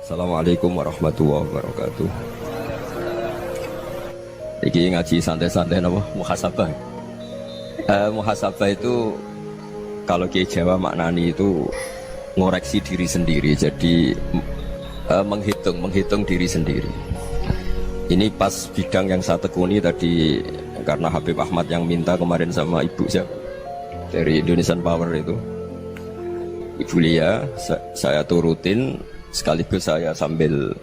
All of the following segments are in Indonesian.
Assalamualaikum warahmatullahi wabarakatuh. Iki ngaji santai-santai napa muhasabah. Muhasabah itu kalau Kiai Jawa maknani itu ngoreksi diri sendiri. Jadi menghitung diri sendiri. Ini pas bidang yang saya tekuni tadi karena Habib Ahmad yang minta kemarin sama ibu siapa dari Indonesian Power itu. Ibu Lia, saya turutin sekaligus saya sambil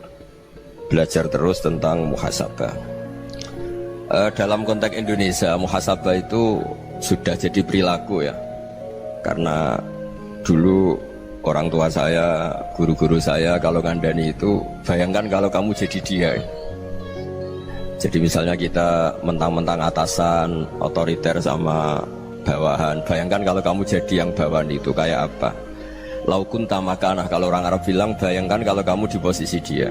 belajar terus tentang muhasabah. Dalam konteks Indonesia, muhasabah itu sudah jadi perilaku ya. Karena dulu orang tua saya, guru-guru saya kalau ngandani itu, bayangkan kalau kamu jadi dia. Jadi misalnya kita mentang-mentang atasan, otoriter sama bawahan, bayangkan kalau kamu jadi yang bawahan itu kayak apa? Laukun tamakanah, kalau orang Arab bilang, bayangkan kalau kamu di posisi dia.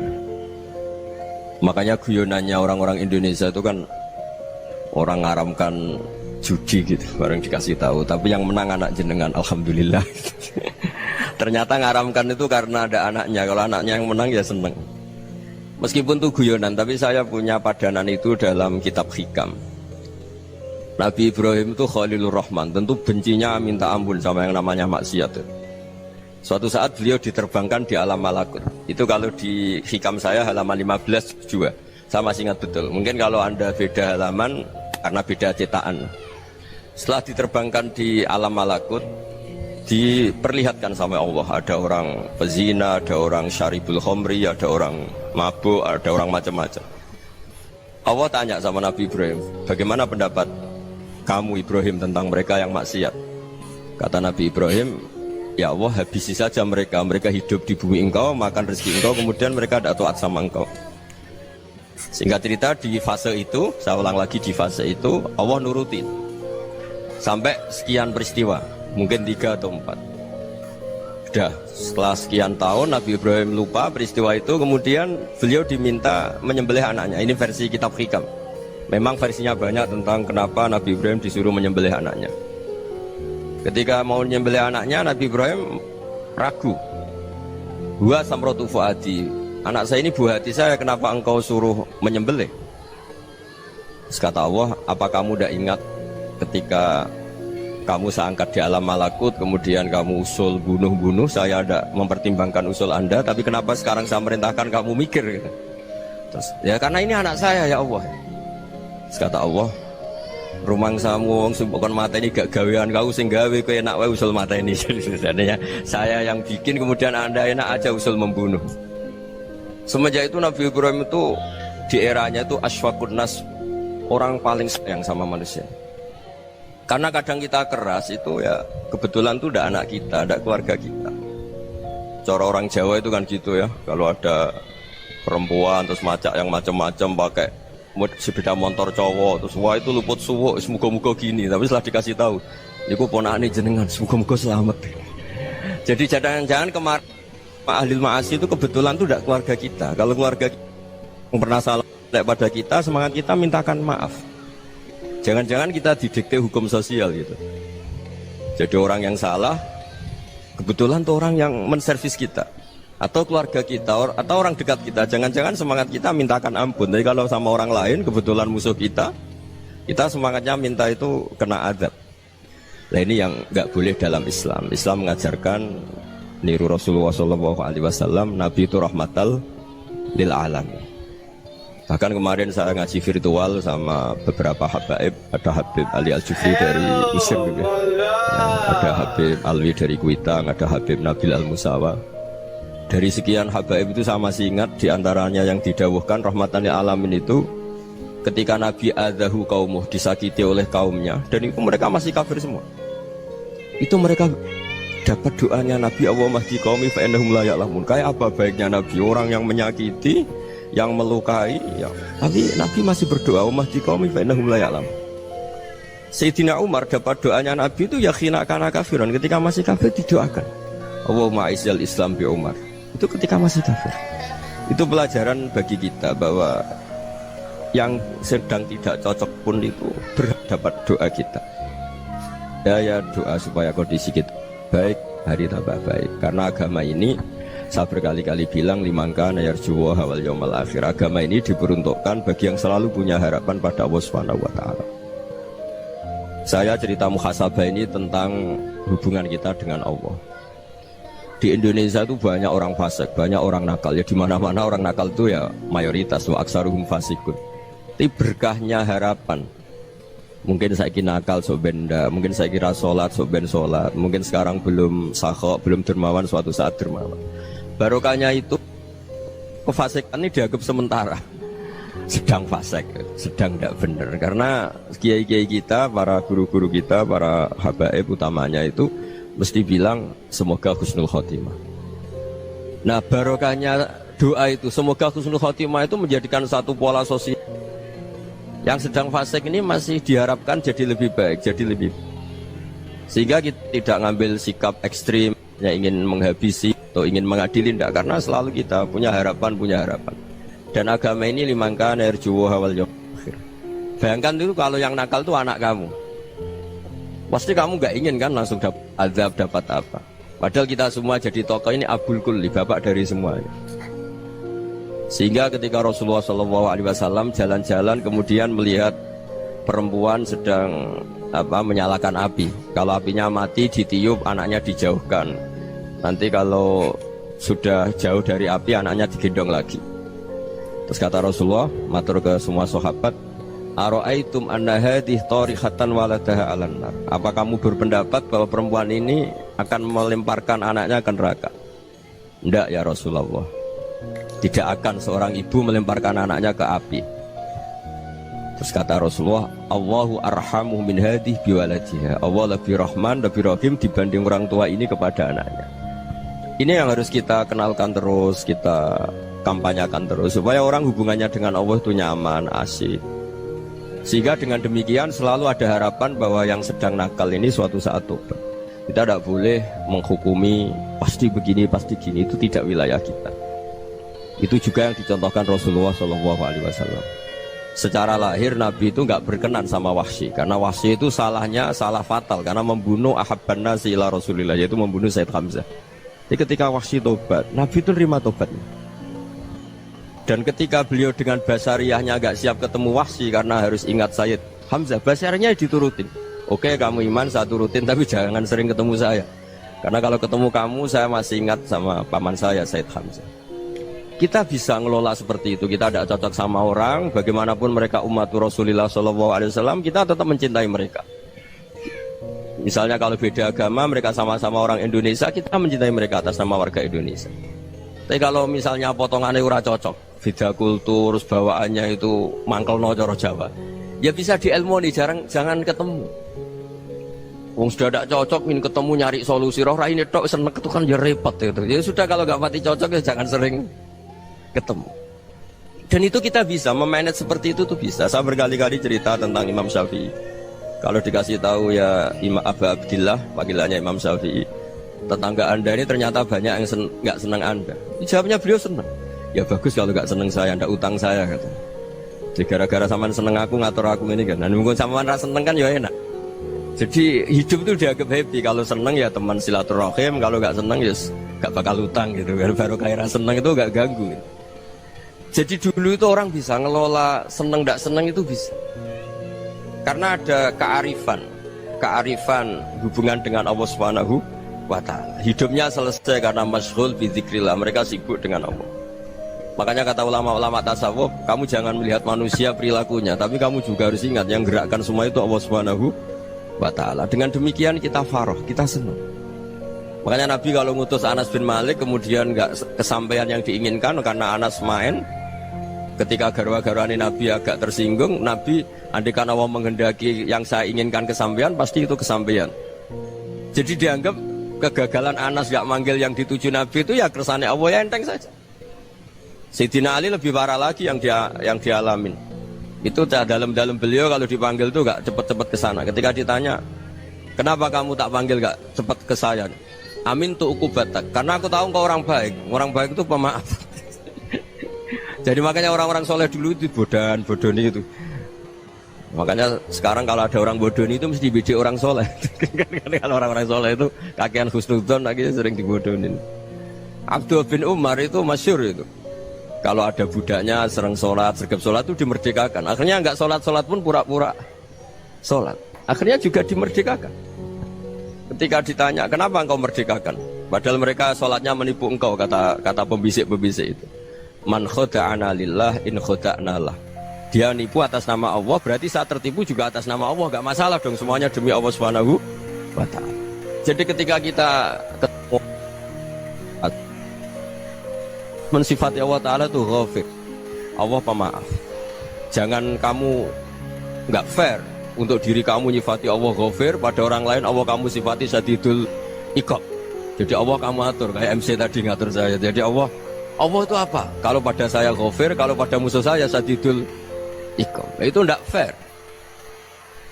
Makanya guyonannya orang-orang Indonesia itu kan orang ngaramkan judi gitu, bareng dikasih tahu. Tapi yang menang anak jenengan, alhamdulillah. Ternyata ngaramkan itu karena ada anaknya. Kalau anaknya yang menang ya seneng. Meskipun itu guyonan, tapi saya punya padanan itu dalam kitab Hikam. Nabi Ibrahim itu Khalilur Rahman, tentu bencinya minta ampun sama yang namanya maksiat. Suatu saat beliau diterbangkan di alam malakut. Itu kalau di Hikam saya halaman 15 juga. Saya masih ingat betul. Mungkin kalau Anda beda halaman karena beda cetakan. Setelah diterbangkan di alam malakut, diperlihatkan sama Allah. Ada orang pezina, ada orang syaribul khomri, ada orang mabuk, ada orang macam-macam. Allah tanya sama Nabi Ibrahim, bagaimana pendapat kamu Ibrahim tentang mereka yang maksiat? Kata Nabi Ibrahim, ya Allah, habisi saja mereka. Mereka hidup di bumi engkau, makan rezeki engkau, kemudian mereka tidak taat sama engkau. Singkat cerita, di fase itu, saya ulang lagi, di fase itu Allah nurutin sampai sekian peristiwa, mungkin 3 atau 4. Sudah setelah sekian tahun Nabi Ibrahim lupa peristiwa itu, kemudian beliau diminta menyembelih anaknya. Ini versi kitab Hikam. Memang versinya banyak tentang kenapa Nabi Ibrahim disuruh menyembelih anaknya. Ketika mau menyembelih anaknya, Nabi Ibrahim ragu. Huwa samratu fuadi, anak saya ini buah hati saya, kenapa engkau suruh menyembelih? Terus kata Allah, apa kamu tidak ingat ketika kamu saya angkat di alam malakut, kemudian kamu usul bunuh-bunuh, saya tidak mempertimbangkan usul Anda, tapi kenapa sekarang saya merintahkan kamu mikir? Gitu. Terus, ya karena ini anak saya ya Allah. Terus kata Allah, rumang samu wong bukan mata ini gak gawean kau sing gawe kowe enak wae usul mata ini. Sebenarnya saya yang bikin, kemudian Anda enak aja usul membunuh. Semenjak itu Nabi Ibrahim itu di eranya itu asfaqun nas, orang paling sayang sama manusia. Karena kadang kita keras itu ya kebetulan itu udah anak kita, ada keluarga kita. Cara orang Jawa itu kan gitu ya, kalau ada perempuan terus macak yang macam-macam pakai sepeda motor cowok, terus wah itu luput suwuk, semoga-moga gini. Tapi setelah dikasih tahu, niku ponakane jenengan, semoga-moga selamat. Jadi jangan-jangan kemarin ahli ma'asi itu kebetulan itu tidak keluarga kita. Kalau keluarga yang pernah salah pada kita, semangat kita mintakan maaf. Jangan-jangan kita didikte hukum sosial gitu. Jadi orang yang salah kebetulan itu orang yang menservis kita, atau keluarga kita, atau orang dekat kita. Jangan-jangan semangat kita mintakan ampun. Tapi kalau sama orang lain kebetulan musuh kita semangatnya minta itu kena adab. Nah ini yang nggak boleh dalam Islam. Islam mengajarkan niru Rasulullah SAW, Nabi itu rahmatal lil alamin. Bahkan kemarin saya ngaji virtual sama beberapa habaib. Ada Habib Ali Al-Jufri dari Mesir gitu ya. Ada Habib Alwi dari Kuitang, ada Habib Nabil Al-Musawa. Dari sekian habaib itu saya masih ingat, diantaranya yang didawuhkan rahmatan lil alamin itu ketika Nabi adahu kaumuh, disakiti oleh kaumnya, dan itu mereka masih kafir semua. Itu mereka dapat doanya Nabi, Allah mahdi qaumi fa innahum la ya'lamun. Kayak apa baiknya Nabi, orang yang menyakiti, yang melukai ya. Tapi Nabi masih berdoa, Allah mahdi qaumi fa innahum la ya'lamun. Sayyidina Umar dapat doanya Nabi itu ya khina kana kafiran, ketika masih kafir didoakan, Allahumma aizzal Islam bi Umar. Itu ketika masih kafir. Itu pelajaran bagi kita bahwa yang sedang tidak cocok pun itu berdapat doa kita. Ya doa supaya kondisi kita baik, hari tambah baik. Karena agama ini Saya berkali-kali bilang limangka nayarjuwa hawal yaumal akhir. Agama ini diperuntukkan bagi yang selalu punya harapan pada Allah Subhanahu wa taala. Saya cerita muhasabah ini tentang hubungan kita dengan Allah. Di Indonesia itu banyak orang fasik, banyak orang nakal. Ya di mana-mana orang nakal itu ya mayoritas, wa aksaruhum fasikun. Tapi berkahnya harapan. Mungkin saya kira nakal sok benda, mungkin saya kira sholat sok ben sholat, mungkin sekarang belum sakho, belum dermawan, suatu saat dermawan. Barokahnya itu kefasikan ini dianggap sementara, sedang fasik, sedang tidak benar. Karena kiai-kiai kita, para guru-guru kita, para habaib utamanya itu mesti bilang semoga husnul khotimah. Nah barokahnya doa itu semoga husnul khotimah itu menjadikan satu pola sosial. Yang sedang fasik ini masih diharapkan jadi lebih baik, jadi lebih sehingga kita tidak ngambil sikap ekstrim yang ingin menghabisi atau ingin mengadili, tidak, karena selalu kita punya harapan. Dan agama ini limangka nerjuwo hawal yaumil akhir. Bayangkan itu kalau yang nakal itu anak kamu, pasti kamu nggak ingin kan langsung dapat azab, dapat apa. Padahal kita semua jadi tokoh ini abul kulli, bapak dari semuanya. Sehingga ketika Rasulullah SAW jalan-jalan kemudian melihat perempuan sedang menyalakan api. Kalau apinya mati ditiup, anaknya dijauhkan. Nanti kalau sudah jauh dari api, anaknya digendong lagi. Terus kata Rasulullah, matur ke semua sahabat, Aro'aitum anna hadih tarihatan waladaha alan nar. Apa kamu berpendapat bahwa perempuan ini akan melemparkan anaknya ke neraka? Tidak ya Rasulullah. Tidak akan seorang ibu melemparkan anaknya ke api. Terus kata Rasulullah, Allahu arhamu min hadih biwaladiha. Allah lebih rahman, lebih rahim dibanding orang tua ini kepada anaknya. Ini yang harus kita kenalkan terus, kita kampanyakan terus, supaya orang hubungannya dengan Allah itu nyaman, asik. Sehingga dengan demikian selalu ada harapan bahwa yang sedang nakal ini suatu saat tobat. Kita tidak boleh menghukumi pasti begini, pasti gini, itu tidak wilayah kita. Itu juga yang dicontohkan Rasulullah SAW. Secara lahir Nabi itu nggak berkenan sama Wahsy, karena Wahsy itu salahnya salah fatal, karena membunuh ahabban nasi ila Rasulillah, yaitu membunuh Sayyid Hamzah. Jadi ketika Wahsy tobat, Nabi itu terima tobatnya. Dan ketika beliau dengan basariyahnya agak siap ketemu Wahsy karena harus ingat Sayyid Hamzah, basariyahnya diturutin. Oke, kamu iman, saya turutin, tapi jangan sering ketemu saya. Karena kalau ketemu kamu, saya masih ingat sama paman saya, Sayyid Hamzah. Kita bisa ngelola seperti itu. Kita tidak cocok sama orang, bagaimanapun mereka umat Rasulullah SAW, kita tetap mencintai mereka. Misalnya kalau beda agama, mereka sama-sama orang Indonesia, kita mencintai mereka atas nama warga Indonesia. Tapi kalau misalnya potongannya ora cocok, beda kultur, bawaannya itu mangkelno cara Jawa, ya bisa diilmoni, jangan ketemu. Wong sudah tidak cocok, ingin ketemu nyari solusi, roh ini tok seneng itu kan ya repot itu. Ya sudah, kalau nggak pati cocok ya jangan sering ketemu. Dan itu kita bisa memanage seperti itu tuh bisa. Saya berkali-kali cerita tentang Imam Syafi'i. Kalau dikasih tahu ya Imam Abu Abdillah, panggilannya Imam Syafi'i, tetangga anda ini ternyata banyak yang nggak senang anda. Jawabnya beliau senang. Ya bagus kalau nggak senang saya, ndak utang saya kata. Jadi gara-gara saman seneng aku ngatur aku ini kan. Nah mungkin saman rasa seneng kan ya enak. Jadi hidup itu dianggap happy. Kalau seneng ya teman silaturahim, kalau nggak seneng ya nggak bakal utang gitu. Baru kayak rasa seneng itu nggak ganggu. Jadi dulu itu orang bisa ngelola seneng ndak seneng itu bisa. Karena ada kearifan hubungan dengan Allah Subhanahu wa ta'ala. Hidupnya selesai karena masyghul bi dzikrillah, mereka sibuk dengan Allah. Makanya kata ulama-ulama tasawuf, kamu jangan melihat manusia perilakunya, tapi kamu juga harus ingat yang gerakkan semua itu Allah Subhanahu wa ta'ala. Dengan demikian kita faroh, kita senang. Makanya Nabi kalau ngutus Anas bin Malik kemudian nggak kesampaian yang diinginkan karena Anas main, ketika garwa-garwani Nabi agak tersinggung, Nabi andaikan Allah menghendaki yang saya inginkan kesampaian, pasti itu kesampaian. Jadi dianggap kegagalan Anas gak manggil yang dituju Nabi itu ya kersane Allah, ya enteng saja. Sayyidina Ali lebih parah lagi yang dialamin. Itu dalam beliau kalau dipanggil tuh gak cepet-cepet ke sana. Ketika ditanya, kenapa kamu tak panggil gak cepet ke saya? Amin tu ukubatak, karena aku tahu kau orang baik. Orang baik itu pemaaf. Jadi makanya orang-orang soleh dulu itu bodoni itu. Makanya sekarang kalau ada orang bodoni itu mesti dibidik orang soleh. Kalau orang-orang soleh itu kakean husnudzon lagi sering dibodonin. Abdullah bin Umar itu masyhur itu. Kalau ada budaknya sering sholat, sergap sholat itu dimerdekakan. Akhirnya nggak sholat pun pura-pura sholat. Akhirnya juga dimerdekakan. Ketika ditanya, kenapa engkau merdekakan? Padahal mereka sholatnya menipu engkau, kata pembisik-pembisik itu. Man khoda'ana lillah in khoda'na lah. Dia nipu atas nama Allah, berarti saat tertipu juga atas nama Allah. Gak masalah dong, semuanya demi Allah Subhanahu wa ta'ala. Jadi ketika kita ketemu mensifati Allah Ta'ala itu ghafir, Allah pemaaf. Jangan kamu nggak fair untuk diri kamu nyifati Allah ghafir, pada orang lain Allah kamu sifati syadidul iqab. Jadi Allah kamu atur, kayak MC tadi ngatur saya. Jadi Allah itu apa? Kalau pada saya ghafir, kalau pada musuh saya syadidul iqab. Itu nggak fair.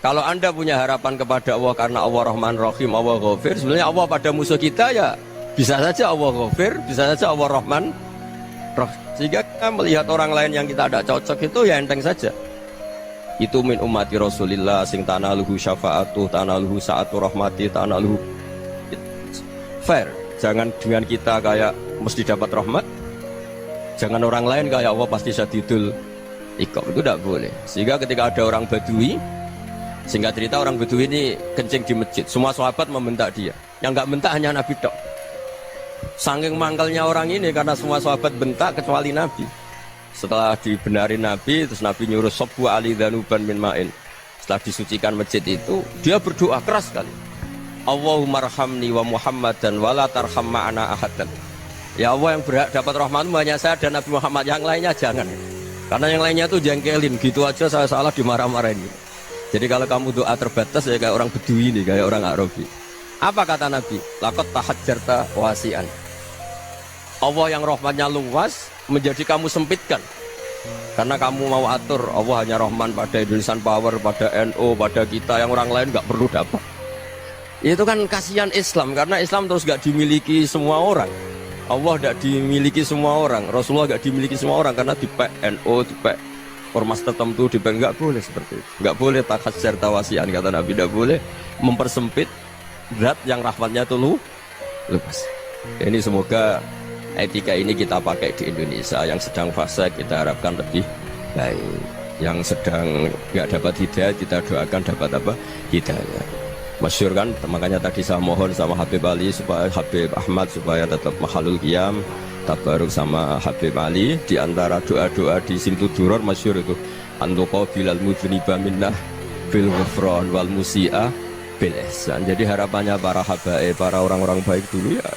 Kalau Anda punya harapan kepada Allah karena Allah Rahman Rahim, Allah ghafir, sebenarnya Allah pada musuh kita ya bisa saja Allah ghafir, bisa saja Allah Rahman. Sehingga kita melihat orang lain yang kita tidak cocok itu ya enteng saja. Itu min ummati Rasulillah sing tanaluhu syafa'atu, tanaluhu sa'atu rahmati, tanaluhu fair. Jangan dengan kita kayak mesti dapat rahmat. Jangan orang lain kayak Allah pasti syadidul iqab. Itu tidak boleh. Sehingga ketika ada orang Badui, singkat cerita orang Badui ini kencing di masjid, semua sahabat membentak dia. Yang nggak bentak hanya Nabi tok. Saking mangkalnya orang ini karena semua sahabat bentak kecuali Nabi. Setelah dibenarin Nabi, terus Nabi nyuruh sobbu ali dhanuban min ma'in. Setelah disucikan masjid itu, dia berdoa keras sekali. Allahumma arhamni wa Muhammadan wa la tarham ma'ana ahadan. Ya Allah, yang berhak dapat rahmatmu hanya saya dan Nabi Muhammad, yang lainnya jangan. Karena yang lainnya tuh jengkelin, gitu aja saya salah dimarah-marahin. Jadi kalau kamu doa terbatas ya kayak orang Bedui ini, kayak orang Arabi. Apa kata Nabi? Laqad tahajjarta wasi'an. Allah yang rahmatnya luas menjadi kamu sempitkan karena kamu mau atur Allah hanya rahman pada Indonesian Power, pada NU, pada kita, yang orang lain nggak perlu dapat. Itu kan kasihan Islam, karena Islam terus nggak dimiliki semua orang. Allah nggak dimiliki semua orang, Rasulullah nggak dimiliki semua orang, karena di NU, di ormas tertentu, di nggak boleh seperti itu. Nggak boleh takhasyar tawasian, kata Nabi, nggak boleh mempersempit zat yang rahmatnya itu luas. Ini semoga etika ini kita pakai di Indonesia. Yang sedang fase kita harapkan lebih baik, yang sedang nggak dapat hidayah kita doakan dapat apa? Hidayah. Masyhur kan, makanya tadi saya mohon sama Habib Ali supaya Habib Ahmad supaya tetap mahalul qiyam, tabaruk sama Habib Ali. Di antara doa-doa di Simtud Duror masyhur itu antuqa bilal mudhniba minnah bil ghufran wal musi'a bil ihsan. Jadi harapannya para habaib, para orang-orang baik dulu ya,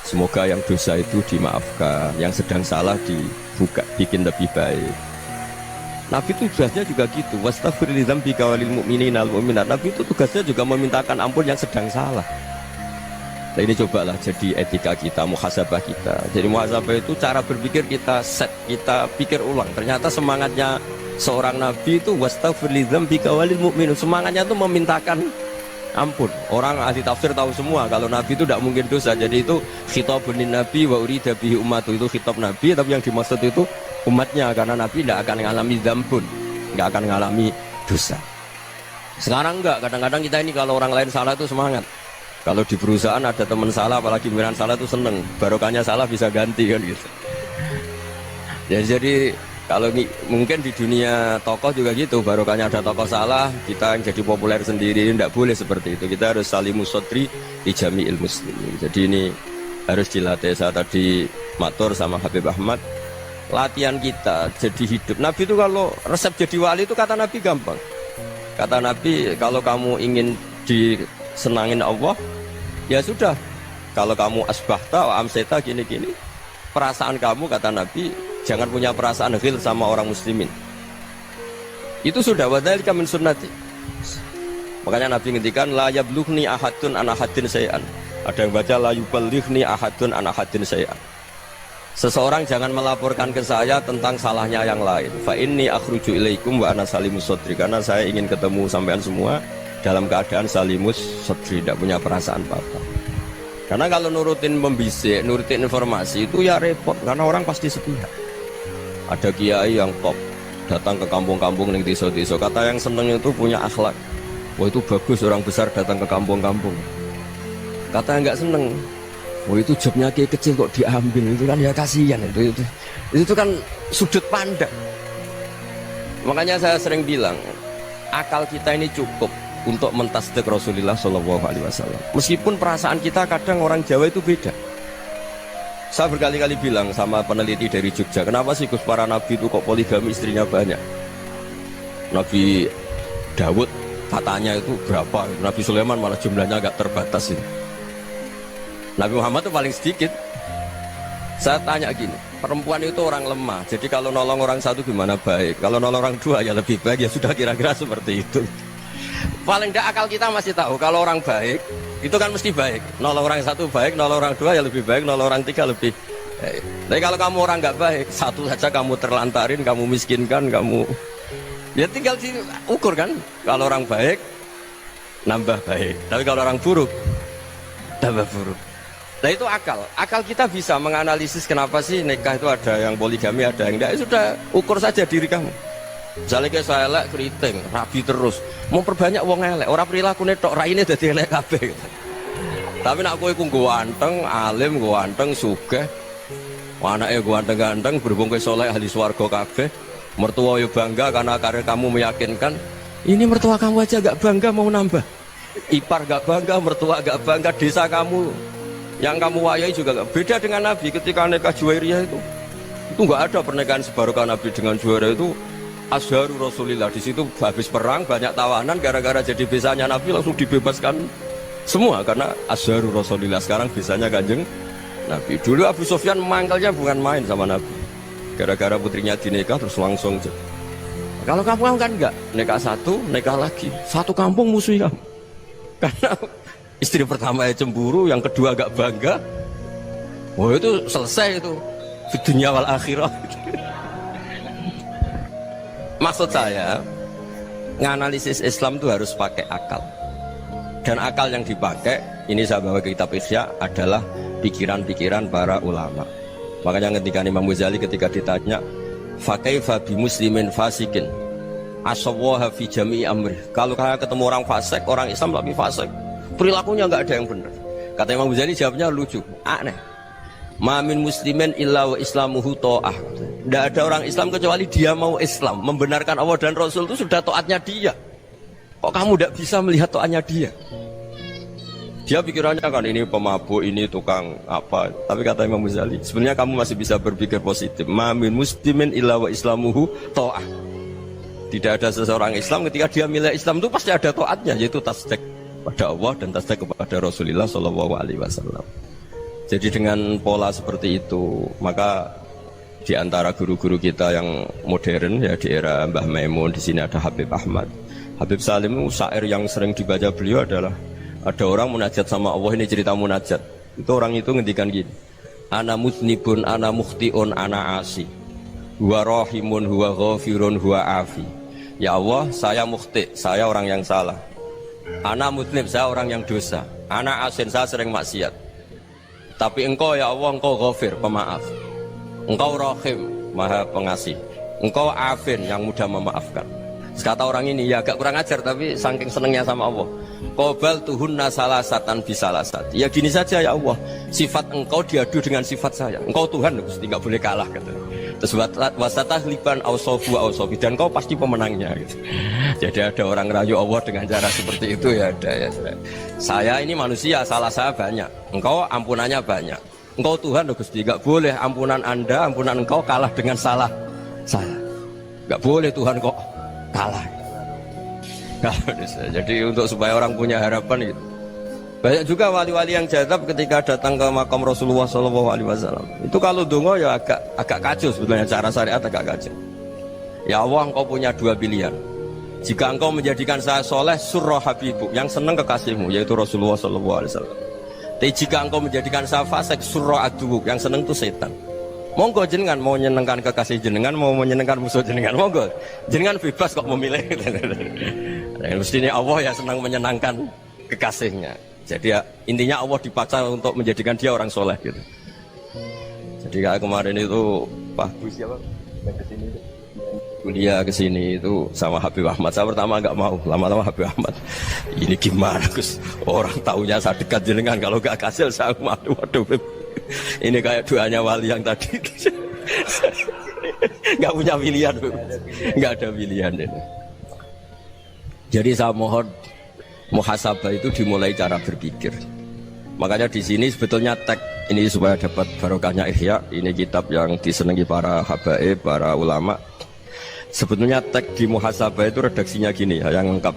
semoga yang dosa itu dimaafkan, yang sedang salah dibuka, bikin lebih baik. Nabi itu tugasnya juga gitu. Wastaghfir li dzambika walil mu'minina wal mu'minat. Nabi itu tugasnya juga memintakan ampun yang sedang salah. Nah ini cobalah jadi etika kita, muhasabah kita. Jadi muhasabah itu cara berpikir kita set, kita pikir ulang. Ternyata semangatnya seorang Nabi itu wastaghfir li dzambika walil mu'minat. Semangatnya itu memintakan ampun. Orang ahli tafsir tahu semua kalau Nabi itu tidak mungkin dosa. Jadi itu khitabun Nabi wa urida bihi ummatu, itu khitab Nabi, tapi yang dimaksud itu umatnya, karena Nabi tidak akan mengalami dzambun, tidak akan mengalami dosa. Sekarang enggak, kadang-kadang kita ini kalau orang lain salah itu semangat. Kalau di perusahaan ada teman salah, apalagi pimpinan salah itu seneng, barokahnya salah bisa ganti kan gitu. Jadi kalau mungkin di dunia tokoh juga gitu, barokahnya ada tokoh salah, kita yang jadi populer sendiri, tidak boleh seperti itu. Kita harus salimus sodri di jami'il muslimin. Jadi ini harus dilatih. Saya tadi matur sama Habib Ahmad, latihan kita jadi hidup. Nabi itu kalau resep jadi wali itu kata Nabi gampang. Kata Nabi, kalau kamu ingin disenangin Allah, ya sudah. Kalau kamu asbahta wa amseta gini-gini, perasaan kamu, kata Nabi, jangan punya perasaan ghil sama orang muslimin. Itu sudah wadzalika min sunnati. Makanya Nabi ngendikan la yablughni ahadun an ahadin syai'an. Ada yang baca la yuballighni ahadun an ahadin syai'an. Seseorang jangan melaporkan ke saya tentang salahnya yang lain. Fa inni akhruju ilaikum wa ana salimus sodri. Karena saya ingin ketemu sampean semua dalam keadaan salimus sodri, tidak punya perasaan apa-apa. Karena kalau nurutin pembisik, nurutin informasi itu ya repot, karena orang pasti sepihak. Ada kiai yang top datang ke kampung-kampung ning desa-desa, kata yang seneng itu punya akhlak. Wah itu bagus orang besar datang ke kampung-kampung. Kata yang nggak seneng, Oh itu jobnya kayak kecil kok diambil, itu kan ya kasihan itu kan sudut pandang. Makanya saya sering bilang akal kita ini cukup untuk mentasdik Rasulullah Shallallahu Alaihi Wasallam. Meskipun perasaan kita kadang orang Jawa itu beda. Saya berkali-kali bilang sama peneliti dari Jogja, kenapa sih Gus para nabi itu kok poligami istrinya banyak? Nabi Dawud katanya itu berapa? Nabi Sulaiman malah jumlahnya agak terbatas ini. Nabi Muhammad itu paling sedikit. Saya tanya gini, perempuan itu orang lemah, jadi kalau nolong orang satu gimana baik, kalau nolong orang dua ya lebih baik, ya sudah kira-kira seperti itu. Paling tidak akal kita masih tahu kalau orang baik itu kan mesti baik, nolong orang satu baik, nolong orang dua ya lebih baik, nolong orang tiga lebih baik. Tapi kalau kamu orang nggak baik, satu saja kamu terlantarin, kamu miskinkan, kamu ya tinggal diukur kan. Kalau orang baik nambah baik, tapi kalau orang buruk tambah buruk. Nah itu akal kita bisa menganalisis kenapa sih nikah itu ada yang poligami, ada yang enggak. Ya sudah, ukur saja diri kamu. Misalnya kayak saya elek keriting, rabi terus, mau perbanyak wong elek, orang perilaku netok, raine dadi elek kabeh. Tapi nak kowe ku ganteng, alim, ganteng, sugih, anake ganteng-ganteng, berhubung kowe saleh ahli swarga kabeh, mertua yo bangga karena karir kamu meyakinkan. Ini mertua kamu aja gak bangga mau nambah. Ipar gak bangga, mertua gak bangga, desa kamu yang kamu wayai juga gak beda dengan Nabi ketika nikah Juwairiyah itu nggak ada pernikahan sebarokah Nabi dengan Juwairiyah itu. Azharu Rasulillah, di situ habis perang banyak tawanan, gara-gara jadi besanya Nabi langsung dibebaskan semua karena Azharu Rasulillah. Sekarang besanya Kanjeng Nabi. Dulu Abu Sufyan mangkalnya bukan main sama Nabi, gara-gara putrinya dinikah terus langsung. Kalau kamu kan enggak, nikah satu, nikah lagi, satu kampung musuhi kamu karena istri pertama ya cemburu, yang kedua agak bangga. Oh itu selesai itu di dunia wal akhirah. Maksud saya, nganalisis Islam itu harus pakai akal. Dan akal yang dipakai, ini saya bawa ke kitab Ihya, adalah pikiran-pikiran para ulama. Makanya ketika Imam Ghazali ketika ditanya, fakaifa bi muslimin fasikin asawwaha fi jami'i amri. Kalau kalian ketemu orang fasik, orang Islam tapi fasik, perilakunya nggak ada yang benar. Kata Imam Ghazali jawabnya lucu, aneh. Ma min muslimin illa wa islamuhu ta'ah. Tidak ada orang Islam kecuali dia mau Islam, membenarkan Allah dan Rasul itu sudah taatnya dia. Kok kamu tidak bisa melihat taatnya dia? Dia pikirannya kan ini pemabuk, ini tukang apa. Tapi kata Imam Ghazali, sebenarnya kamu masih bisa berpikir positif. Ma min muslimin illa wa islamuhu ta'ah. Tidak ada seseorang Islam ketika dia milih Islam itu pasti ada taatnya, yaitu tasdik pada Allah dan tasdik kepada Rasulullah Shallallahu Alaihi Wasallam. Jadi dengan pola seperti itu, maka di antara guru-guru kita yang modern ya di era Mbah Maimun, di sini ada Habib Ahmad, Habib Salim, syair yang sering dibaca beliau adalah ada orang munajat sama Allah. Ini cerita munajat. Itu orang itu ngendikan gini, ana muznibun, ana mukhtiun, ana asi, huwa rahimun, huwa ghafirun, huwa afi. Ya Allah, saya mukhti, saya orang yang salah. Ana muznib, saya orang yang dosa. Ana asin, saya sering maksiat. Tapi engkau ya Allah, engkau ghafir, pemaaf. Engkau rahim, maha pengasih. Engkau afin, yang mudah memaafkan. Kata orang ini, ya agak kurang ajar, tapi saking senengnya sama Allah. Qobal tuhunna salasatan bisalasat. Ya gini saja ya Allah, sifat engkau diadu dengan sifat saya. Engkau Tuhan, Gusti, nggak boleh kalah gitu. Terus wasatah liban ausofu ausofi, dan kau pasti pemenangnya gitu. Jadi ada orang rayu Allah dengan cara seperti itu ya ada ya. Saya ini manusia, salah saya banyak. Engkau ampunannya banyak. Engkau Tuhan, Gusti, nggak boleh ampunan Anda, ampunan engkau kalah dengan salah saya. Nggak boleh Tuhan kok kalah. Jadi untuk supaya orang punya harapan gitu. Banyak juga wali-wali yang jadab ketika datang ke makam Rasulullah SAW. Itu kalau dongo ya agak kacau sebetulnya, cara syariat agak kacau. Ya Allah, engkau punya dua pilihan. Jika engkau menjadikan saya soleh, surah habibu, yang senang kekasihmu, yaitu Rasulullah SAW. Tapi jika engkau menjadikan saya fasik, surah adubu, yang senang itu setan. Monggo jenengan mau menyenangkan kekasih jenengan, mau menyenangkan musuh jenengan, monggo. Jenengan bebas kok memilih. Mestinya Allah ya senang menyenangkan kekasihnya. Jadi ya, intinya Allah dipaksa untuk menjadikan dia orang soleh gitu. Jadi kayak kemarin itu Pak Gus siapa? Yang kesini itu. kuliah ke sini itu sama Habib Ahmad. Saya pertama nggak mau, lama-lama Habib Ahmad. Ini gimana Gus? Orang taunya saya dekat jenengan, kalau nggak kasil saya malu. Waduh, ini kayak doanya wali yang tadi. Nggak punya pilihan, nggak ada pilihan. Jadi saya mohon muhasabah itu dimulai cara berpikir. Makanya di sini sebetulnya tag ini supaya dapat barokahnya Ihya. Ini kitab yang disenangi para habaib, para ulama. Sebetulnya tag di muhasabah itu redaksinya gini ya, yang lengkap.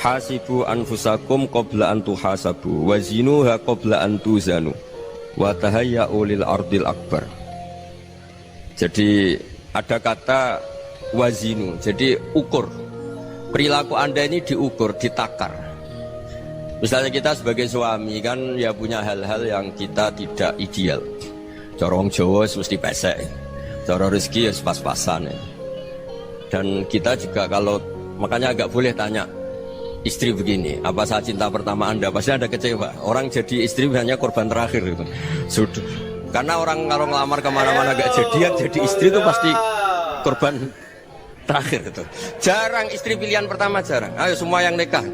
Hasibu anfusakum qabla an tuhasabu wa zinuha qabla an tuzanu wa tahayya'u lil ardil akbar. Jadi ada kata wazinu, jadi ukur. Perilaku Anda ini diukur, ditakar. Misalnya kita sebagai suami kan ya punya hal-hal yang kita tidak ideal. Corong Jawa mesti pesek, cara rezeki ya pas-pasan ya. Dan kita juga kalau makanya agak boleh tanya istri begini, apa saat cinta pertama Anda? Pasti Anda kecewa. Orang jadi istri hanya korban terakhir gitu. Sudah. Karena orang kalau ngelamar kemana-mana gak jadian, jadi istri itu pasti korban terakhir gitu. Jarang istri pilihan pertama, jarang. Ayo semua yang nikah.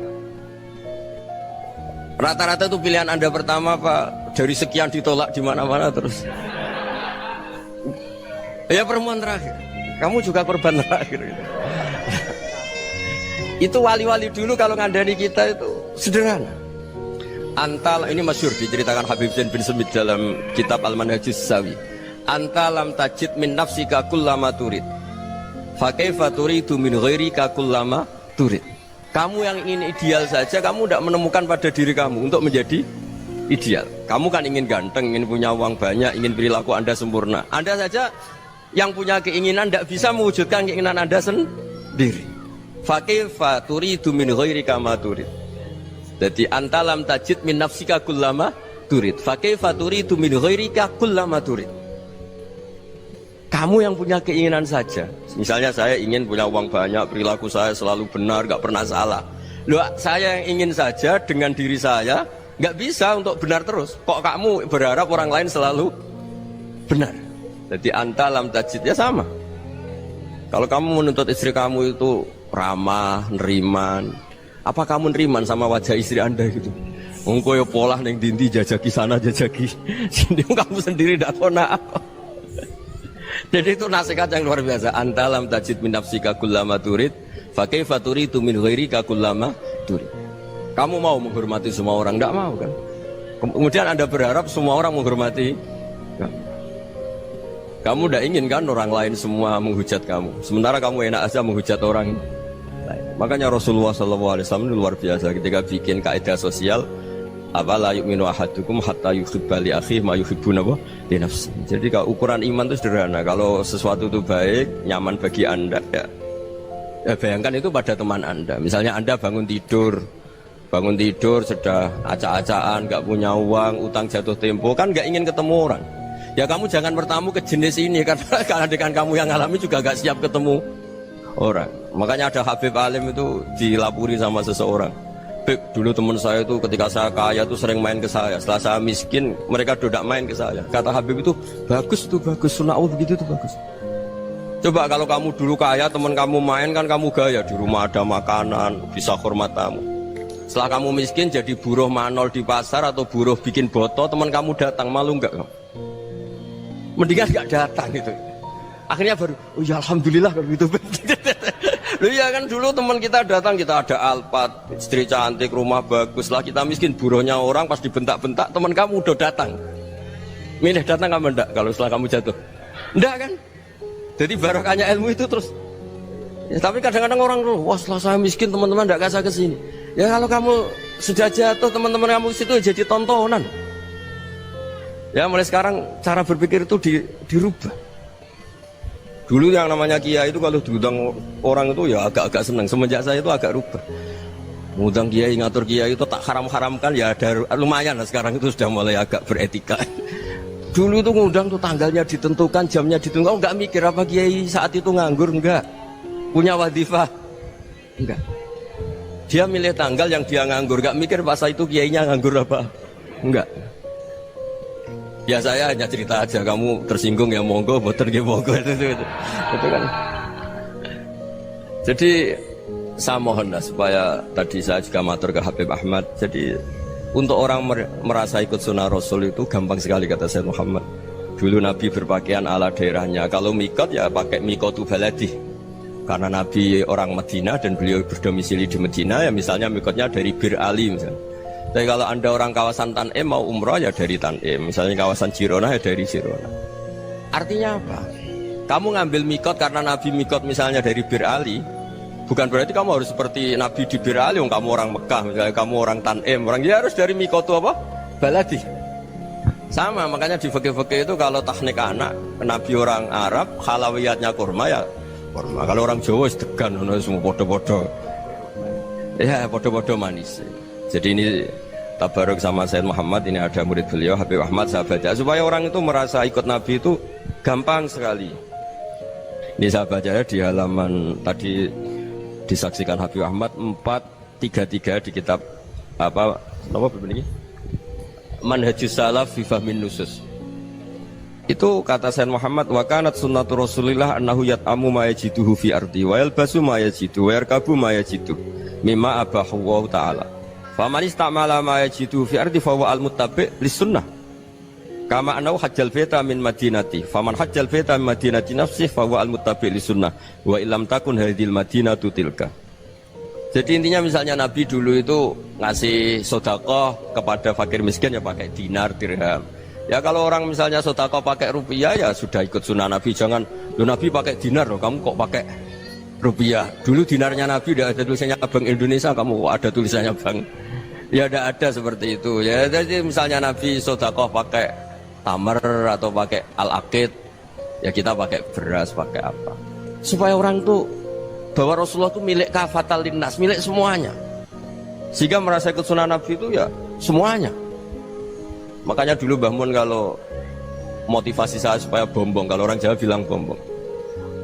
Rata-rata itu pilihan Anda pertama Pak, dari sekian ditolak di mana-mana terus. Ya perempuan terakhir. Kamu juga korban terakhir gitu. Itu wali-wali dulu kalau ngandani kita itu sederhana. Antal ini masyhur diceritakan Habib Zain bin Semit dalam kitab Al-Manhajus Sawi. Antalam tajid min nafsika kullama turid. Fa kaifa turidu min ghairika kullama turid. Kamu yang ingin ideal saja kamu tidak menemukan pada diri kamu untuk menjadi ideal. Kamu kan ingin ganteng, ingin punya uang banyak, ingin perilaku Anda sempurna. Anda saja yang punya keinginan tidak bisa mewujudkan keinginan Anda sendiri. Fa kaifa turidu min ghairika ma turid. Jadi antalam tajid min nafsika kullama turid. Fa kaifa turidu min ghairika kullama turid. Kamu yang punya keinginan saja. Misalnya saya ingin punya uang banyak, perilaku saya selalu benar, gak pernah salah. Loh, saya yang ingin saja dengan diri saya gak bisa untuk benar terus. Kok kamu berharap orang lain selalu benar? Jadi antalam tajid ya sama. Kalau kamu menuntut istri kamu itu ramah, neriman, apa kamu neriman sama wajah istri Anda gitu? Engko yo polah ning dindi jajaki sana jajaki sini, kamu sendiri ndak tahu apa. Jadi itu nasihat yang luar biasa. Antalam tajid min nafsika kullama turid, fa kaifa turidu min ghairika kullama turid. Kamu mau menghormati semua orang, ndak mau kan? Kemudian Anda berharap semua orang menghormati kamu tidak ingin kan orang lain semua menghujat kamu. Sementara kamu enak aja menghujat orang lain. Makanya Rasulullah SAW luar biasa ketika bikin kaidah sosial. Apa la yu'minu ahadukum hatta yuhibba li akhihi ma yuhibbu li nafsi. Jadi kalau ukuran iman itu sederhana. Kalau sesuatu itu baik, nyaman bagi Anda ya bayangkan itu pada teman Anda. Misalnya Anda bangun tidur sudah acak-acakan, gak punya uang, utang jatuh tempo, kan gak ingin ketemu orang. Ya kamu jangan bertamu ke jenis ini karena dengan kamu yang alami juga gak siap ketemu orang. Makanya ada Habib Alim itu dilapuri sama seseorang. Beb, dulu teman saya itu ketika saya kaya itu sering main ke saya. Setelah saya miskin, mereka tidak main ke saya. Kata Habib itu, bagus, sunnah Allah begitu itu bagus. Coba kalau kamu dulu kaya, teman kamu main kan kamu gaya. Di rumah ada makanan, bisa hormat tamu. Setelah kamu miskin jadi buruh manol di pasar atau buruh bikin boto, teman kamu datang, malu enggak kamu? Mendingan enggak datang gitu. Akhirnya baru, oh ya alhamdulillah kalau gitu. Loh ya kan dulu teman kita datang, kita ada Alphard, istri cantik, rumah bagus. Lah kita miskin, buruhnya orang pas dibentak-bentak, teman kamu udah datang. Milih datang kamu enggak kalau setelah kamu jatuh? Enggak kan? Jadi barokahnya ilmu itu terus. Ya, tapi kadang-kadang orang tuh, wah setelah saya miskin teman-teman enggak kasih kesini. Ya kalau kamu sudah jatuh, teman-teman kamu situ jadi tontonan. Ya mulai sekarang cara berpikir itu dirubah. Dulu yang namanya kiai itu kalau diundang orang itu ya agak-agak senang. Semenjak saya itu agak rubah. Mengundang kiai, ngatur kiai itu tak haram-haramkan ya ada lumayan lah sekarang itu sudah mulai agak beretika. Dulu itu ngundang tuh tanggalnya ditentukan, jamnya ditentukan. Enggak mikir apa kiai saat itu nganggur, enggak. Punya wadifah, enggak. Dia milih tanggal yang dia nganggur, enggak mikir pas itu kiainya nganggur apa, enggak. Ya saya hanya cerita aja, kamu tersinggung ya monggo, boten ya monggo itu kan. Jadi saya mohon supaya tadi saya juga matur ke Habib Ahmad. Jadi untuk orang merasa ikut sunnah Rasul itu gampang sekali kata Sayyid Muhammad. Dulu Nabi berpakaian ala daerahnya. Kalau mikot ya pakai mikotu baladi. Karena Nabi orang Medina dan beliau berdomisili di Medina, ya misalnya mikotnya dari Bir Ali misalnya. Tapi kalau Anda orang kawasan Tanim mau umrah ya dari Tanim. Misalnya kawasan Jirona ya dari Jirona. Artinya apa? Kamu ngambil mikot karena Nabi mikot misalnya dari Bir Ali, bukan berarti kamu harus seperti Nabi di Bir Ali. Kamu orang Mekah, misalnya kamu orang Tanim, orang ya harus dari mikotu apa? Baladi. Sama, makanya di fikih-fikih itu kalau teknik anak, Nabi orang Arab, halawiyatnya kurma ya kurma. Kalau orang Jawa sedegan, semua podo-podo. Ya podo-podo manis. Jadi ini tabaruk sama Sayyid Muhammad, ini ada murid beliau Habib Ahmad, saya baca supaya orang itu merasa ikut Nabi itu gampang sekali. Ini saya baca di halaman tadi disaksikan Habib Ahmad 433 di kitab apa begini? Manhajus Salaf fi Fahmin Nusus. Itu kata Sayyid Muhammad, wa kanat sunnatu Rasulillah annahu yat'amu ma yajiduhu fi ardi wa yalbasu ma yajidu wa yarkabu ma yajidu mimma abahu wa ta'ala. Faman istamala ma yajidu fi ardi fa huwa al-muttabi' lis-sunnah. Kama annahu hajjal baita min madinati. Faman hajjal baita min madinati nafsihi fa huwa al-muttabi' lis-sunnah. Wa illam takun hadhil madinatu tilka. Jadi intinya misalnya Nabi dulu itu ngasih sedekah kepada fakir miskin ya pakai dinar, dirham. Ya kalau orang misalnya sedekah pakai rupiah ya sudah ikut sunnah Nabi. Jangan, lo Nabi pakai dinar loh, kamu kok pakai rupiah. Dulu dinarnya Nabi udah ada tulisannya Bank Indonesia, kamu kok ada tulisannya Bank. Ya tidak ada seperti itu. Ya jadi misalnya Nabi sedekah pakai tamar atau pakai al-aqid, ya kita pakai beras, pakai apa. Supaya orang tuh bahwa Rasulullah itu milik kafatal linnas, milik semuanya. Sehingga merasa ikut sunnah Nabi itu ya semuanya. Makanya dulu Mbah Mun kalau motivasi saya supaya bombong, kalau orang Jawa bilang bombong.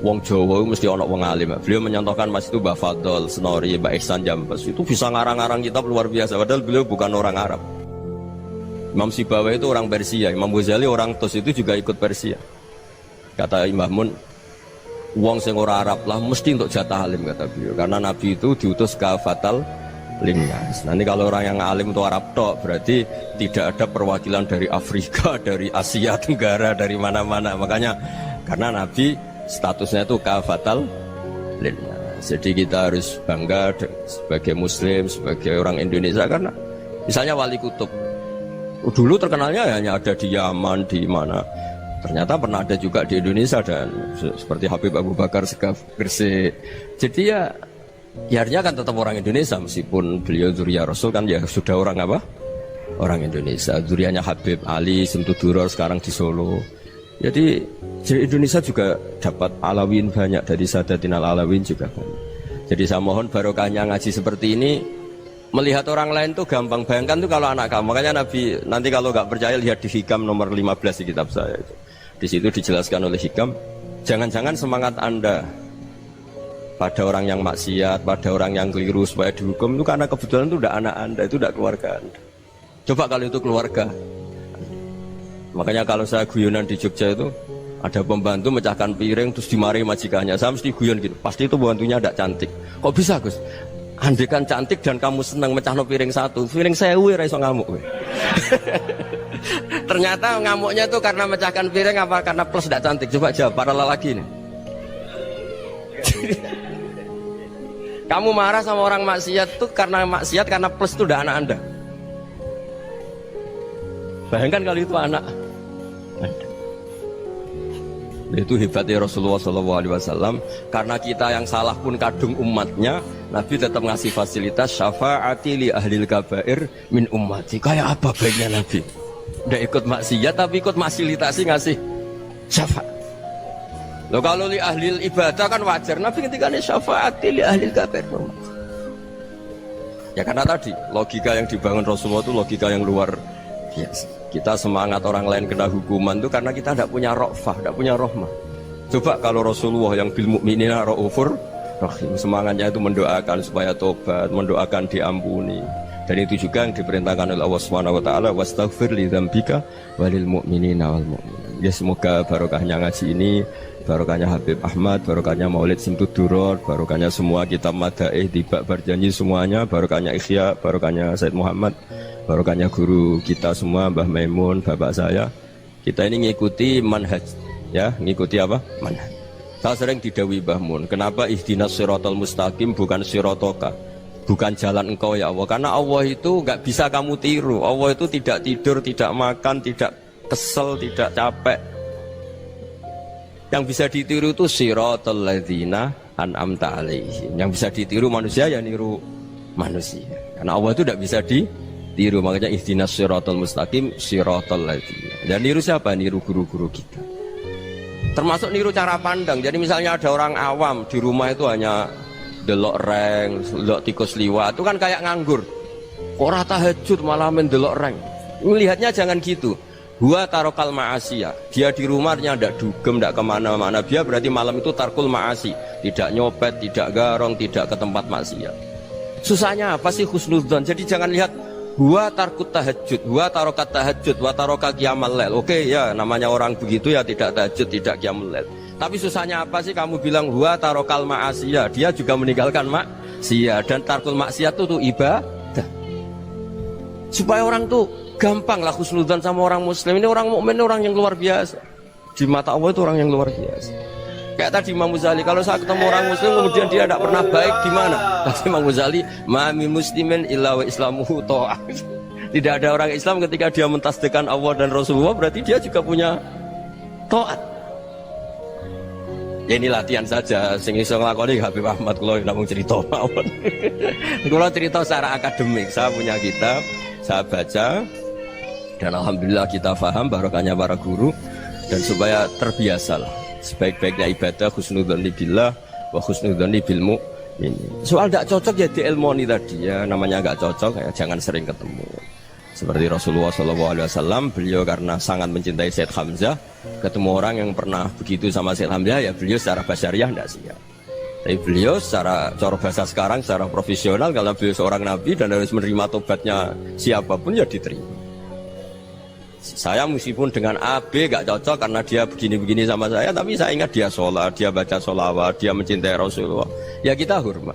Wong Jawa mesti ono wong alim. Beliau menyontohkan Mas itu Mbah Fadol, Senori, Mbah Ihsan Jambes itu bisa ngarang-ngarang kitab luar biasa. Padahal beliau bukan orang Arab. Imam Sibawa itu orang Persia, Imam Ghazali orang Tus itu juga ikut Persia. Kata Mbah Mun, wong sing ora Arab lah mesti untuk jatah alim kata beliau. Karena Nabi itu diutus ke fatal linnas. Nanti kalau orang yang alim itu Arab tok, berarti tidak ada perwakilan dari Afrika, dari Asia Tenggara, dari mana-mana. Makanya karena Nabi statusnya itu kafatal linnas. Jadi kita harus bangga sebagai Muslim, sebagai orang Indonesia karena misalnya Wali Kutub dulu terkenalnya hanya ada di Yaman, di mana. Ternyata pernah ada juga di Indonesia dan seperti Habib Abu Bakar Segaf Gresik. Jadi ya artinya kan tetap orang Indonesia meskipun beliau zuriyah Rasul kan ya sudah orang apa? Orang Indonesia. Zuriyahnya Habib Ali Simtuduror sekarang di Solo. Jadi Indonesia juga dapat alawin banyak dari Sadatin al-Alawin juga banyak. Jadi saya mohon barokahnya ngaji seperti ini. Melihat orang lain tuh gampang, bayangkan tuh kalau anak kamu. Makanya Nabi nanti kalau nggak percaya lihat di Hikam nomor 15 di kitab saya itu. Di situ dijelaskan oleh Hikam, jangan-jangan semangat Anda pada orang yang maksiat, pada orang yang keliru supaya dihukum itu karena kebetulan itu udah anak Anda, itu udah keluarga Anda. Coba kalau itu keluarga. Makanya kalau saya guyonan di Jogja itu ada pembantu mecahkan piring terus dimarahi majikannya. Saya mesti guyon gitu. Pasti itu pembantunya tidak cantik. Kok bisa Gus? Andekan cantik dan kamu senang mecahno piring satu, piring 1000 ora iso ngamuk kowe. Ternyata ngamuknya itu karena mecahkan piring apa karena plus tidak cantik? Coba jawab para lelaki ini. Kamu marah sama orang maksiat itu karena maksiat karena plus itu udah anak Anda. Bayangkan kalau itu anak Anda. Itu hebatnya Rasulullah SAW. Karena kita yang salah pun kadung umatnya, Nabi tetap ngasih fasilitas syafaati li ahlil kabair min ummati. Kayak apa baiknya Nabi? Udah ikut maksiat tapi ikut fasilitasi ngasih syafaat. Loh kalau li ahlil ibadah kan wajar. Nabi ketika ini syafaati li ahlil kabair. Ya karena tadi logika yang dibangun Rasulullah itu logika yang luar biasa. Kita semangat orang lain kena hukuman itu karena kita tidak punya ra'fah, tidak punya rahmah. Coba kalau Rasulullah yang bil mu'minina ra'ufur rahim, semangatnya itu mendoakan supaya tobat, mendoakan diampuni. Dan itu juga yang diperintahkan oleh Allah Subhanahu wa taala, wastaghfir li dzambika walil mu'minina wal mu'minat. Ya semoga barokahnya ngaji ini, barokahnya Habib Ahmad, barokahnya Maulid Simtud Duror, barokahnya semua kitab Madaih, Tibak Berjanji semuanya, barokahnya Ikhya, barokahnya Said Muhammad, barokahnya guru kita semua, Mbah Maimun, bapak saya. Kita ini ngikuti manhaj, ya, ngikuti apa? Manhaj. Saya sering didhawuhi Mbah Mun, kenapa ihdinas siratal mustaqim bukan siratoka? Bukan jalan engkau ya Allah, karena Allah itu nggak bisa kamu tiru. Allah itu tidak tidur, tidak makan, tidak kesel, tidak capek. Yang bisa ditiru itu siratal ladzina an'amta alaihim. Yang bisa ditiru manusia ya niru manusia. Karena Allah itu tidak bisa ditiru. Makanya ihdinas siratal mustaqim siratal ladzina. Dan niru siapa? Niru guru-guru kita. Termasuk niru cara pandang. Jadi misalnya ada orang awam di rumah itu hanya delok reng, delok tikus liwat, itu kan kayak nganggur. Ora tahajud malah mendelok reng. Melihatnya jangan gitu. Huwa tarokal ma'asiyah. Dia di rumahnya tidak dugem, tidak kemana-mana. Dia berarti malam itu tarkul ma'asi. Tidak nyopet, tidak garong, tidak ke tempat maksiat. Susahnya apa sih husnudzon? Jadi jangan lihat huwa tarkut tahajud, huwa tarokat tahajud, wa taroka qiyamul lail. Oke ya, namanya orang begitu ya tidak tahajud, tidak qiyamul lail. Tapi susahnya apa sih kamu bilang huwa tarokal ma'asiyah? Dia juga meninggalkan maksiat. Dan tarkul maksiat itu ibadah. Supaya orang tuh gampang lah husnudzon sama orang muslim. Ini orang mukmin, orang yang luar biasa. Di mata Allah itu orang yang luar biasa. Kayak tadi Imam Ghazali, kalau saya ketemu orang muslim kemudian dia tidak pernah baik, di mana? Kata Imam Ghazali, ma min muslimin illa wa islamuhu ta'ah. Tidak ada orang Islam ketika dia mentasdihkan Allah dan Rasulullah, berarti dia juga punya taat. Ya ini latihan saja, sing iso nglakoni Habib Ahmad kula namung cerita mawon. Kula cerita secara akademik, saya punya kitab, saya baca, dan alhamdulillah kita paham barokahnya para guru, dan supaya terbiasa lah. Sebaik-baiknya ibadah husnudzon billah wa husnudzon bil mu'min. Soal tidak cocok ya diilmoni tadi ya, namanya nggak cocok ya jangan sering ketemu. Seperti Rasulullah SAW, beliau karena sangat mencintai Said Hamzah, ketemu orang yang pernah begitu sama Said Hamzah ya beliau secara basyariah tidak siap. Tapi beliau secara cara bahasa sekarang, secara profesional, karena beliau seorang nabi dan harus menerima tobatnya siapapun ya diterima. Saya meskipun dengan A, B gak cocok karena dia begini-begini sama saya, tapi saya ingat dia sholat, dia baca sholawat, dia mencintai Rasulullah, ya kita hormat.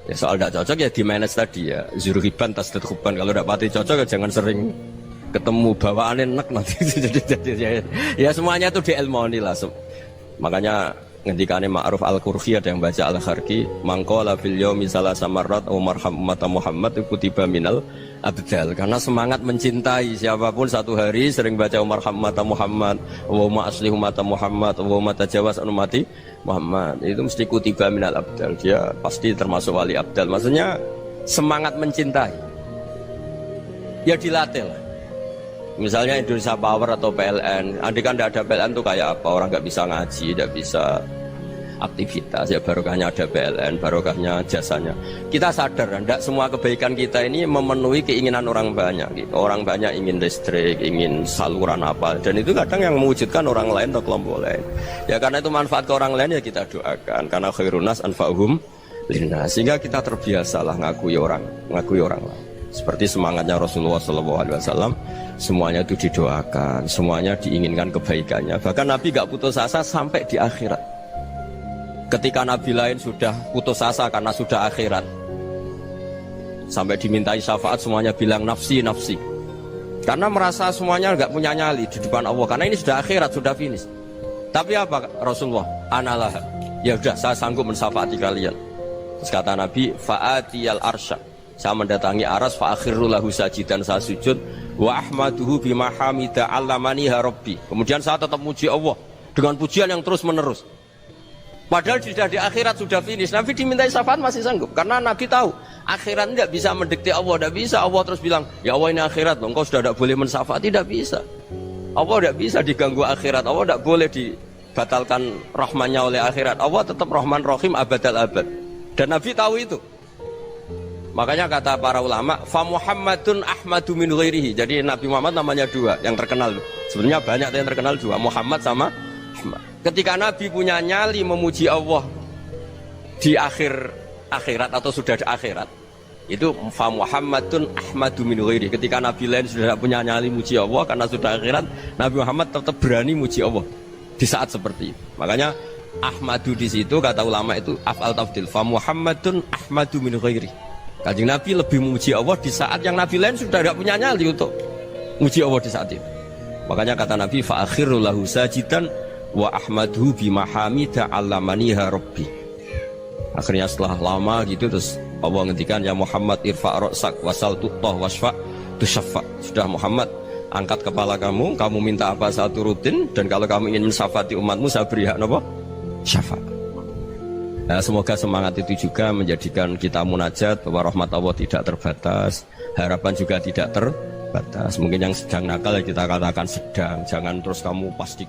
Ya soal gak cocok ya di manage tadi ya, zurhiban tasdid khubban. Kalau gak pati cocok ya jangan sering ketemu, bawaannya enak nanti. Ya semuanya itu diilmoni lah. Makanya ngendikane Ma'ruf Al-Qurhi ada yang baca Al-Kharki, mangqala fil yaumi salasa marrat wa marham ummata Muhammad kutiba minal abdal. Karena semangat mencintai siapapun satu hari sering baca Umar Hammata Muhammad, wa asli ummata Muhammad, wa tajawaz an ummati Muhammad, itu mesti kutiba minal abdal. Dia pasti termasuk wali abdal. Maksudnya semangat mencintai ya dilatih lah. Misalnya Indonesia Power atau PLN, andai kan tidak ada PLN tuh kayak apa? Orang nggak bisa ngaji, nggak bisa aktivitas. Ya barokahnya ada PLN, barokahnya jasanya. Kita sadar, tidak semua kebaikan kita ini memenuhi keinginan orang banyak. Gitu. Orang banyak ingin listrik, ingin saluran apa, dan itu kadang yang mewujudkan orang lain atau kelompok lain. Ya karena itu manfaat ke orang lain ya kita doakan. Karena khairunas anfa'uhum linnas. Sehingga kita terbiasalah ngakui orang lain. Seperti semangatnya Rasulullah SAW, semuanya itu didoakan, semuanya diinginkan kebaikannya. Bahkan Nabi gak putus asa sampai di akhirat. Ketika Nabi lain sudah putus asa karena sudah akhirat, sampai dimintai syafaat semuanya bilang nafsi, nafsi. Karena merasa semuanya gak punya nyali di depan Allah. Karena ini sudah akhirat, sudah finish. Tapi apa Rasulullah? Analah. Ya udah, saya sanggup mensyafaati kalian. Terus kata Nabi, fa'atiyal arsya. Saya mendatangi aras fa'akhiru lahu sajidan, saya sujud wa ahmaduhu bima hamida 'allamaniha rabbi. Kemudian saya tetap muji Allah dengan pujian yang terus menerus. Padahal sudah di akhirat, sudah finish. Nabi dimintai syafaat masih sanggup karena Nabi tahu akhirat tidak bisa mendikte Allah, tidak bisa Allah terus bilang, "Ya Allah ini akhirat, engkau sudah tidak boleh mensyafaati." Tidak bisa. Allah tidak bisa diganggu akhirat. Allah tidak boleh dibatalkan rahmannya oleh akhirat. Allah tetap Rahman Rahim abadal abad. Dan Nabi tahu itu. Makanya kata para ulama, fa Muhammadun ahmadu min ghairihi. Jadi Nabi Muhammad namanya dua yang terkenal. Sebenarnya banyak yang terkenal dua, Muhammad sama Ahmad. Ketika Nabi punya nyali memuji Allah di akhirat atau sudah di akhirat, Itu fa Muhammadun ahmadu min ghairi. Ketika nabi lain sudah tidak punya nyali muji Allah karena sudah akhirat, Nabi Muhammad tetap berani muji Allah di saat seperti itu. Makanya ahmadu di situ kata ulama itu af'al tafdil. Fa Muhammadun ahmadu min ghairi. Kanjeng Nabi lebih memuji Allah di saat yang nabi lain sudah tidak punya nyali untuk muji Allah di saat itu. Makanya kata Nabi fa akhiru lahu sajidan wa ahmaduhu bimahamida 'allamaniha rabbi. Akhirnya setelah lama gitu terus Allah ngendikan ya Muhammad irfa' ra'sak wasal tu'tah wasfa' tusyaffa. Sudah Muhammad, angkat kepala kamu minta apa saya turutin, dan kalau kamu ingin mensyafaati umatmu saya beri hak apa? Syafaat. Nah, semoga semangat itu juga menjadikan kita munajat bahwa rahmat Allah tidak terbatas, harapan juga tidak terbatas. Mungkin yang sedang nakal ya kita katakan sedang, jangan terus kamu pasti